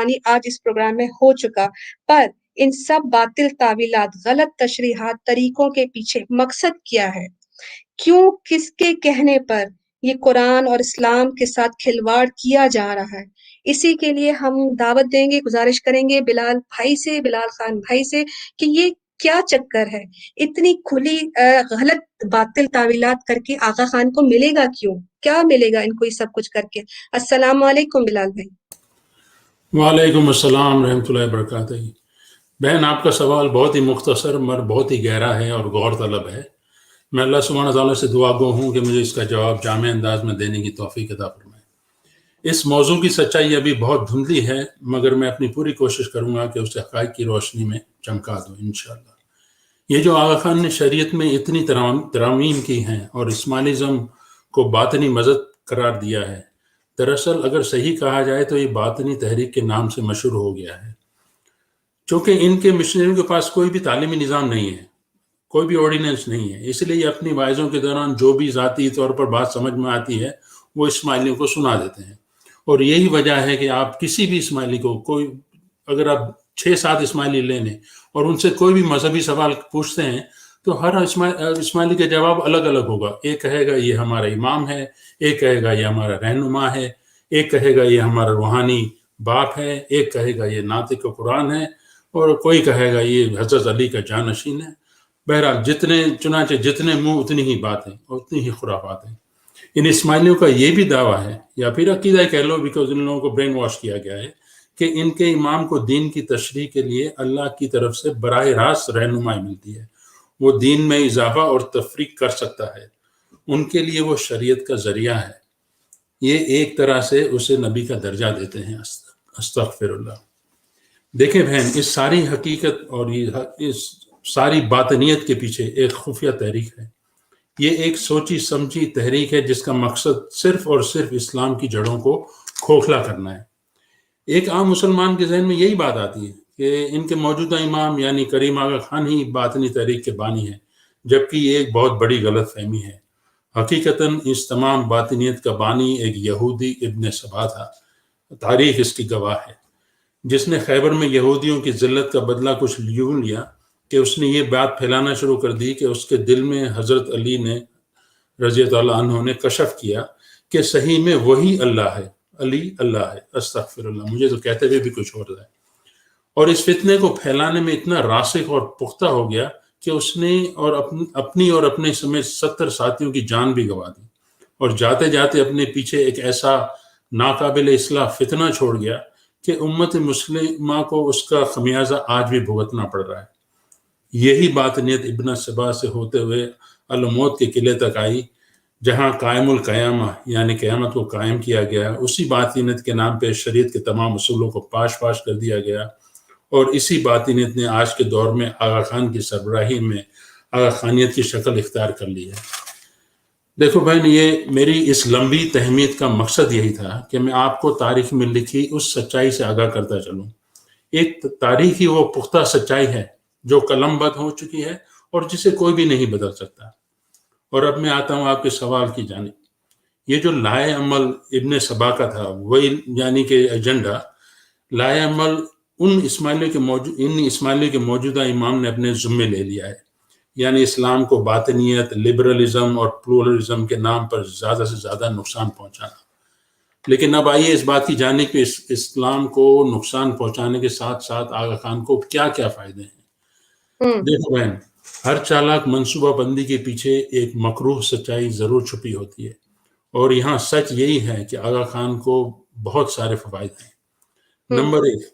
پانی آج اس پروگرام میں ہو چکا، پر ان سب باطل تعویلات، غلط تشریحات، طریقوں کے پیچھے مقصد کیا ہے؟ کیوں کس کے کہنے پر یہ قرآن اور اسلام کے ساتھ کھلواڑ کیا جا رہا ہے؟ اسی کے لیے ہم دعوت دیں گے، گزارش کریں گے بلال بھائی سے، بلال خان بھائی سے، کہ یہ کیا چکر ہے؟ اتنی کھلی غلط باطل تعویلات کر کے آغا خان کو ملے گا کیوں؟ کیا ملے گا ان کو یہ سب کچھ کر کے؟ السلام علیکم بلال بھائی۔ وعلیکم السلام رحمۃ اللہ وبرکاتہ۔ بہن، آپ کا سوال بہت ہی مختصر مگر بہت ہی گہرا ہے اور غور طلب ہے۔ میں اللہ سبحانہ تعالیٰ سے دعا گو ہوں کہ مجھے اس کا جواب جامع انداز میں دینے کی توفیق عطا فرمائے۔ اس موضوع کی سچائی ابھی بہت دھندلی ہے، مگر میں اپنی پوری کوشش کروں گا کہ اسے حقائق کی روشنی میں چمکا دوں انشاءاللہ۔ یہ جو آغا خان نے شریعت میں اتنی ترامیم کی ہیں اور اسماعیلزم کو باطنی مذہب قرار دیا ہے، دراصل اگر صحیح کہا جائے تو یہ باطنی تحریک کے نام سے مشہور ہو گیا ہے۔ چونکہ ان کے مشنریوں کے پاس کوئی بھی تعلیمی نظام نہیں ہے، کوئی بھی آرڈیننس نہیں ہے، اس لیے یہ اپنی وائزوں کے دوران جو بھی ذاتی طور پر بات سمجھ میں آتی ہے وہ اسماعیلیوں کو سنا دیتے ہیں۔ اور یہی وجہ ہے کہ آپ کسی بھی اسماعیلی کو اگر آپ 6-7 اسماعیلی لے لیں اور ان سے کوئی بھی مذہبی سوال پوچھتے ہیں تو ہر اسماعیلی کا جواب الگ الگ ہوگا۔ ایک کہے گا یہ ہمارا امام ہے، ایک کہے گا یہ ہمارا رہنما ہے، ایک کہے گا یہ ہمارا روحانی باپ ہے، ایک کہے گا یہ ناطق قرآن ہے، اور کوئی کہے گا یہ حضرت علی کا جانشین ہے۔ بہرحال چنانچہ جتنے منہ اتنی ہی باتیں، اتنی ہی خرافات ہیں۔ ان اسماعیلیوں کا یہ بھی دعویٰ ہے، یا پھر عقیدہ کہہ لو، بیکاز ان لوگوں کو برین واش کیا گیا ہے، کہ ان کے امام کو دین کی تشریح کے لیے اللہ کی طرف سے براہ راست رہنمائی ملتی ہے، وہ دین میں اضافہ اور تفریق کر سکتا ہے، ان کے لیے وہ شریعت کا ذریعہ ہے۔ یہ ایک طرح سے اسے نبی کا درجہ دیتے ہیں۔ استغفر اللہ۔ دیکھیں بہن، اس ساری حقیقت اور اس ساری باطنیت کے پیچھے ایک خفیہ تحریک ہے۔ یہ ایک سوچی سمجھی تحریک ہے جس کا مقصد صرف اور صرف اسلام کی جڑوں کو کھوکھلا کرنا ہے۔ ایک عام مسلمان کے ذہن میں یہی بات آتی ہے کہ ان کے موجودہ امام یعنی کریم آغا خان ہی باطنی تحریک کے بانی ہیں، جبکہ یہ ایک بہت بڑی غلط فہمی ہے۔ حقیقتاً اس تمام باطنیت کا بانی ایک یہودی ابن سبا تھا، تاریخ اس کی گواہ ہے، جس نے خیبر میں یہودیوں کی ذلت کا بدلہ کچھ یوں لیا کہ اس نے یہ بات پھیلانا شروع کر دی کہ اس کے دل میں حضرت علی نے رضی اللہ عنہ نے کشف کیا کہ صحیح میں وہی اللہ ہے، علی اللہ ہے۔ استغفر اللہ، مجھے تو کہتے ہوئے بھی کچھ ہو رہا ہے۔ اور اس فتنے کو پھیلانے میں اتنا راسخ اور پختہ ہو گیا کہ اس نے اپنی اور اپنے سمیت 70 ساتھیوں کی جان بھی گنوا دی، اور جاتے جاتے اپنے پیچھے ایک ایسا ناقابل اصلاح فتنہ چھوڑ گیا کہ امت مسلمہ کو اس کا خمیازہ آج بھی بھگتنا پڑ رہا ہے۔ یہی باطنیت ابن سبا سے ہوتے ہوئے الموت کے قلعے تک آئی، جہاں قائم القیامہ یعنی قیامت کو قائم کیا گیا۔ اسی باطنیت کے نام پہ شریعت کے تمام اصولوں کو پاش کر دیا گیا، اور اسی باطنیت نے آج کے دور میں آغا خان کی سربراہی میں آغا خانیت کی شکل اختیار کر لی ہے۔ دیکھو بہن، یہ میری اس لمبی تہمید کا مقصد یہی تھا کہ میں آپ کو تاریخ میں لکھی اس سچائی سے آگاہ کرتا چلوں۔ ایک تاریخی وہ پختہ سچائی ہے جو قلم بند ہو چکی ہے اور جسے کوئی بھی نہیں بدل سکتا۔ اور اب میں آتا ہوں آپ کے سوال کی جانب۔ یہ جو لائے عمل ابن سبا کا تھا، وہی یعنی کہ ایجنڈا لائے عمل ان اسماعیلیوں کے موجودہ امام نے اپنے ذمے لے لیا ہے، یعنی اسلام کو باطنیت، لبرلزم اور پلورلزم کے نام پر زیادہ سے زیادہ نقصان پہنچانا۔ لیکن اب آئیے اس بات کی جانب کہ اسلام کو نقصان پہنچانے کے ساتھ ساتھ آغا خان کو کیا کیا فائدے ہیں۔ دیکھو بہن، ہر چالاک منصوبہ بندی کے پیچھے ایک مکروہ سچائی ضرور چھپی ہوتی ہے، اور یہاں سچ یہی ہے کہ آغا خان کو بہت سارے فوائد ہیں۔ نمبر 1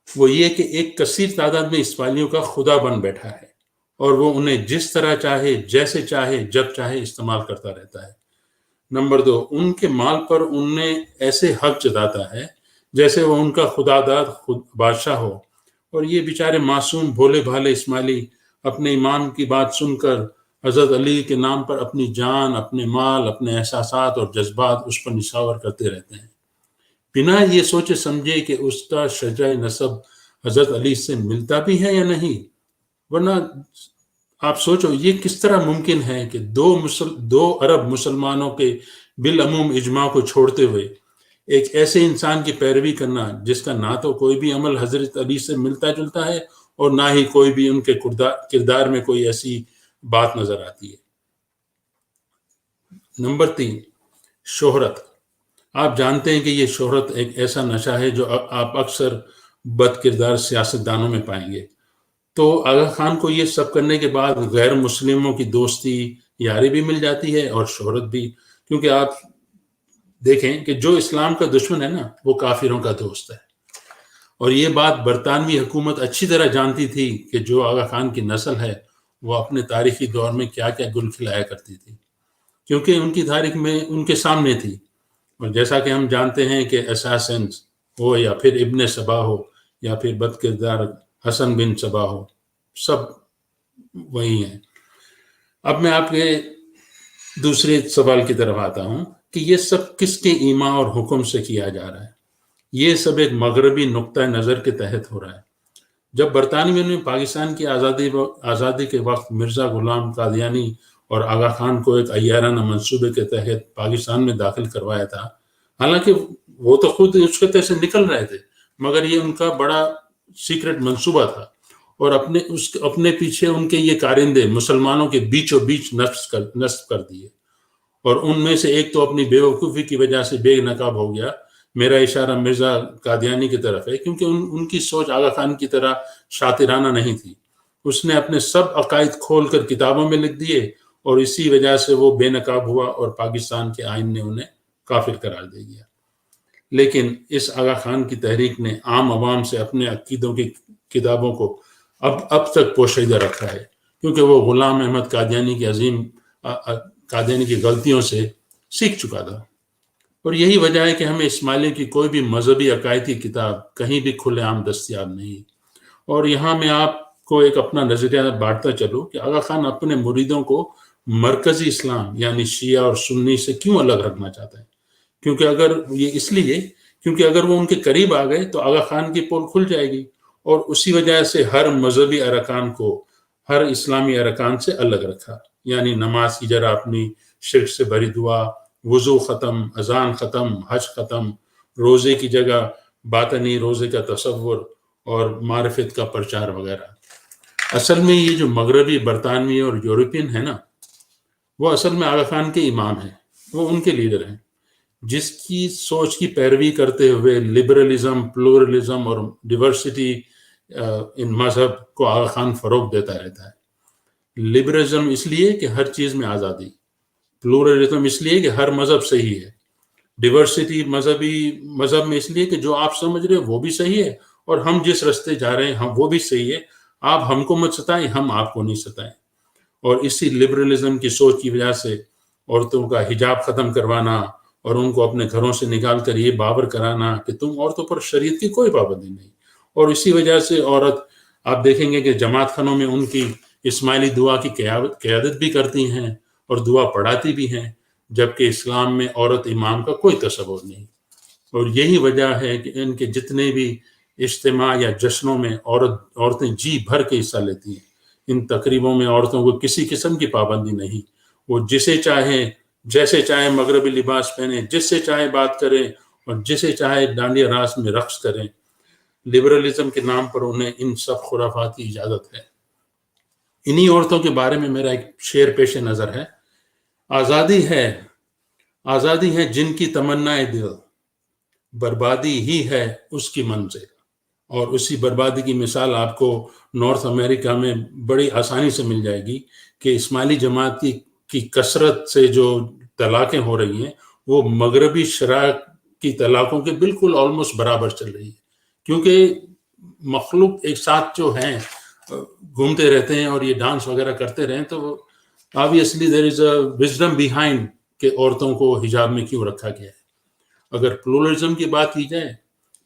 وہ یہ کہ ایک کثیر تعداد میں اسماعیلیوں کا خدا بن بیٹھا ہے، اور وہ انہیں جس طرح چاہے، جیسے چاہے، جب چاہے استعمال کرتا رہتا ہے۔ نمبر 2 ان کے مال پر انہیں ایسے حق جتاتا ہے جیسے وہ ان کا خدا داد بادشاہ ہو، اور یہ بیچارے معصوم بھولے بھالے اسماعیلی اپنے امام کی بات سن کر حضرت علی کے نام پر اپنی جان، اپنے مال، اپنے احساسات اور جذبات اس پر نچھاور کرتے رہتے ہیں، بنا یہ سوچے سمجھے کہ اس کا شجرہ نسب حضرت علی سے ملتا بھی ہے یا نہیں۔ ورنہ آپ سوچو یہ کس طرح ممکن ہے کہ دو عرب مسلمانوں کے بالعموم اجماع کو چھوڑتے ہوئے ایک ایسے انسان کی پیروی کرنا جس کا نہ تو کوئی بھی عمل حضرت علی سے ملتا جلتا ہے اور نہ ہی کوئی بھی ان کے کردار میں کوئی ایسی بات نظر آتی ہے۔ نمبر 3، شہرت۔ آپ جانتے ہیں کہ یہ شہرت ایک ایسا نشہ ہے جو آپ اکثر بد کردار سیاستدانوں میں پائیں گے۔ تو آغا خان کو یہ سب کرنے کے بعد غیر مسلموں کی دوستی یاری بھی مل جاتی ہے اور شہرت بھی، کیونکہ آپ دیکھیں کہ جو اسلام کا دشمن ہے نا وہ کافروں کا دوست ہے، اور یہ بات برطانوی حکومت اچھی طرح جانتی تھی کہ جو آغا خان کی نسل ہے وہ اپنے تاریخی دور میں کیا کیا گل کھلایا کرتی تھی، کیونکہ ان کی تاریخ میں ان کے سامنے تھی۔ اور جیسا کہ ہم جانتے ہیں کہ اساسنز ہو یا پھر ابن سبا ہو یا پھر بد کردار حسن بن سبا ہو، سب وہی ہیں۔ اب میں آپ کے دوسرے سوال کی طرف آتا ہوں کہ یہ سب کس کے ایما اور حکم سے کیا جا رہا ہے؟ یہ سب ایک مغربی نقطہ نظر کے تحت ہو رہا ہے۔ جب برطانویوں نے پاکستان کی آزادی کے وقت مرزا غلام قادیانی اور آغا خان کو ایک عیارانہ منصوبے کے تحت پاکستان میں داخل کروایا تھا، حالانکہ وہ تو خود اس خطے سے نکل رہے تھے، مگر یہ ان کا بڑا سیکرٹ منصوبہ تھا، اور اپنے پیچھے ان کے یہ کارندے مسلمانوں کے بیچوں بیچ نصب کر دیے، اور ان میں سے ایک تو اپنی بے وقوفی کی وجہ سے بے نقاب ہو گیا۔ میرا اشارہ مرزا قادیانی کی طرف ہے، کیونکہ ان کی سوچ آغا خان کی طرح شاطرانہ نہیں تھی۔ اس نے اپنے سب عقائد کھول کر کتابوں میں لکھ دیے، اور اسی وجہ سے وہ بے نقاب ہوا اور پاکستان کے آئین نے انہیں کافر قرار دے دیا۔ لیکن اس آغا خان کی تحریک نے عام عوام سے اپنے عقیدوں کی کتابوں کو اب تک پوشیدہ رکھا ہے، کیونکہ وہ غلام احمد قادیانی کی قادیانی کی غلطیوں سے سیکھ چکا تھا۔ اور یہی وجہ ہے کہ ہمیں اسماعیلیوں کی کوئی بھی مذہبی عقائد کی کتاب کہیں بھی کھلے عام دستیاب نہیں۔ اور یہاں میں آپ کو ایک اپنا نظریہ بانٹتا چلوں کہ آغا خان اپنے مریدوں کو مرکزی اسلام یعنی شیعہ اور سنی سے کیوں الگ رکھنا چاہتا ہے؟ کیونکہ اگر وہ ان کے قریب آ گئے تو آغا خان کی پول کھل جائے گی، اور اسی وجہ سے ہر مذہبی ارکان کو ہر اسلامی ارکان سے الگ رکھا، یعنی نماز کی جگہ اپنی شرک سے بھری دعا، وضو ختم، اذان ختم، حج ختم، روزے کی جگہ باطنی روزے کا تصور اور معرفت کا پرچار وغیرہ۔ اصل میں یہ جو مغربی برطانوی اور یورپین ہے نا، وہ اصل میں آغا خان کے امام ہیں، وہ ان کے لیڈر ہیں، جس کی سوچ کی پیروی کرتے ہوئے لبرلزم، پلورلزم اور ڈیورسٹی ان مذہب کو آغا خان فروغ دیتا رہتا ہے۔ لبرلزم اس لیے کہ ہر چیز میں آزادی، پلورلزم اس لیے کہ ہر مذہب صحیح ہے، ڈیورسٹی مذہب میں اس لیے کہ جو آپ سمجھ رہے وہ بھی صحیح ہے، اور ہم جس راستے جا رہے ہیں وہ بھی صحیح ہے، آپ ہم کو مت ستائیں، ہم آپ کو نہیں ستائیں۔ اور اسی لبرلزم کی سوچ کی وجہ سے عورتوں کا حجاب ختم کروانا اور ان کو اپنے گھروں سے نکال کر یہ باور کرانا کہ تم عورتوں پر شریعت کی کوئی پابندی نہیں، اور اسی وجہ سے عورت، آپ دیکھیں گے کہ جماعت خانوں میں ان کی اسماعیلی دعا کی قیادت بھی کرتی ہیں اور دعا پڑھاتی بھی ہیں، جبکہ اسلام میں عورت امام کا کوئی تصور نہیں۔ اور یہی وجہ ہے کہ ان کے جتنے بھی اجتماع یا جشنوں میں عورتیں جی بھر کے حصہ لیتی ہیں۔ ان تقریبوں میں عورتوں کو کسی قسم کی پابندی نہیں، وہ جسے چاہیں جیسے چاہیں مغربی لباس پہنیں، جس سے چاہیں بات کریں اور جسے چاہے ڈانڈیا راس میں رقص کریں۔ لبرلزم کے نام پر انہیں ان سب خرافات کی اجازت ہے۔ انہی عورتوں کے بارے میں میرا ایک شعر پیش نظر ہے: آزادی ہے جن کی تمنا دل، بربادی ہی ہے اس کی منزل۔ اور اسی بربادی کی مثال آپ کو نارتھ امریکہ میں بڑی آسانی سے مل جائے گی کہ اسماعیلی جماعت کی کثرت سے جو طلاقیں ہو رہی ہیں وہ مغربی شرع کی طلاقوں کے بالکل آلموسٹ برابر چل رہی ہے، کیونکہ مخلوق ایک ساتھ جو ہیں گھومتے رہتے ہیں اور یہ ڈانس وغیرہ کرتے رہیں، تو obviously there is a wisdom behind کہ عورتوں کو حجاب میں کیوں رکھا گیا ہے۔ اگر پلورلزم کی بات کی جائے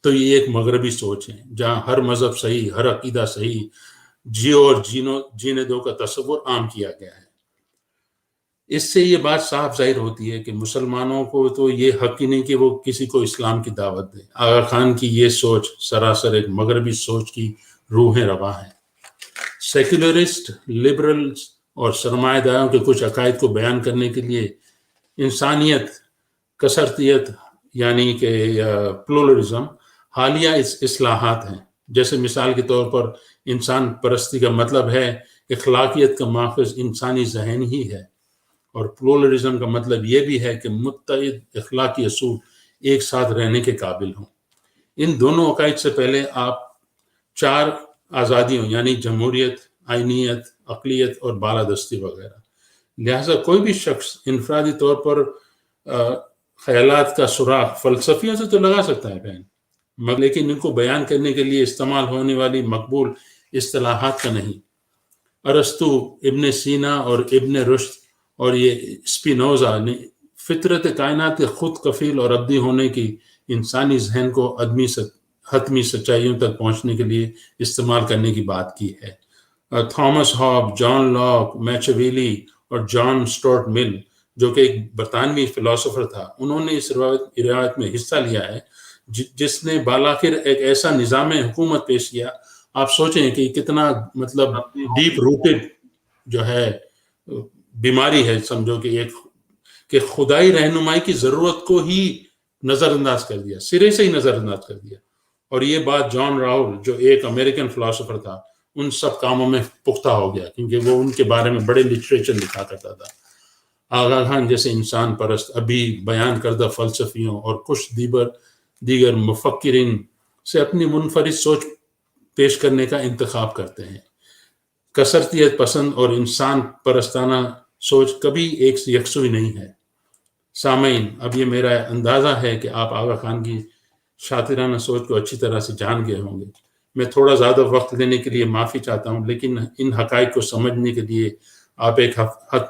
تو یہ ایک مغربی سوچ ہے جہاں ہر مذہب صحیح، ہر عقیدہ صحیح، جیو اور جینے دو کا تصور عام کیا گیا ہے۔ اس سے یہ بات صاف ظاہر ہوتی ہے کہ مسلمانوں کو تو یہ حق ہی نہیں کہ وہ کسی کو اسلام کی دعوت دیں۔ آغا خان کی یہ سوچ سراسر ایک مغربی سوچ کی روح رواں ہے۔ سیکولرسٹ، لبرلز اور سرمایہ داروں کے کچھ عقائد کو بیان کرنے کے لیے انسانیت، کثرتیت یعنی کہ پلورلزم حالیہ اصلاحات ہیں. جیسے مثال کے طور پر انسان پرستی کا مطلب ہے اخلاقیت کا ماخذ انسانی ذہن ہی ہے، اور پلورلزم کا مطلب یہ بھی ہے کہ متعدد اخلاقی اصول ایک ساتھ رہنے کے قابل ہوں. ان دونوں عقائد سے پہلے آپ 4 آزادیوں یعنی جمہوریت، آئینیت، اقلیت اور بالادستی وغیرہ. لہٰذا کوئی بھی شخص انفرادی طور پر خیالات کا سراغ فلسفیوں سے تو لگا سکتا ہے بہن، لیکن ان کو بیان کرنے کے لیے استعمال ہونے والی مقبول اصطلاحات کا نہیں. ارسطو، ابن سینا اور ابن رشد اور یہ اسپینوزا نے فطرت کائنات کے خود کفیل اور ابدی ہونے کی انسانی ذہن کو حتمی سچائیوں تک پہنچنے کے لیے استعمال کرنے کی بات کی ہے. تھامس ہاب، جان لاک، میچیویلی اور جان اسٹورٹ مل جو کہ ایک برطانوی فلاسفر تھا، انہوں نے اس روایت میں حصہ لیا ہے جس نے بالآخر ایک ایسا نظام حکومت پیش کیا. آپ سوچیں کہ کتنا مطلب ڈیپ روٹڈ جو ہے بیماری ہے، سمجھو کہ خدائی رہنمائی کی ضرورت کو ہی نظر انداز کر دیا، سرے سے ہی نظر انداز کر دیا. اور یہ بات جان راؤل جو ایک امریکن فلاسفر تھا ان سب کاموں میں پختہ ہو گیا، کیونکہ وہ ان کے بارے میں بڑے لٹریچر لکھا کرتا تھا. آغا خان جیسے انسان پرست ابھی بیان کردہ فلسفیوں اور کچھ دیگر مفکرین سے اپنی منفرد سوچ پیش کرنے کا انتخاب کرتے ہیں. کثرتیت پسند اور انسان پرستانہ سوچ کبھی ایک یکسوئی نہیں ہے. سامعین، اب یہ میرا اندازہ ہے کہ آپ آغا خان کی شاطرانہ سوچ کو اچھی طرح سے جان گئے ہوں گے. میں تھوڑا زیادہ وقت لینے کے لیے معافی چاہتا ہوں، لیکن ان حقائق کو سمجھنے کے لیے آپ ایک حتمی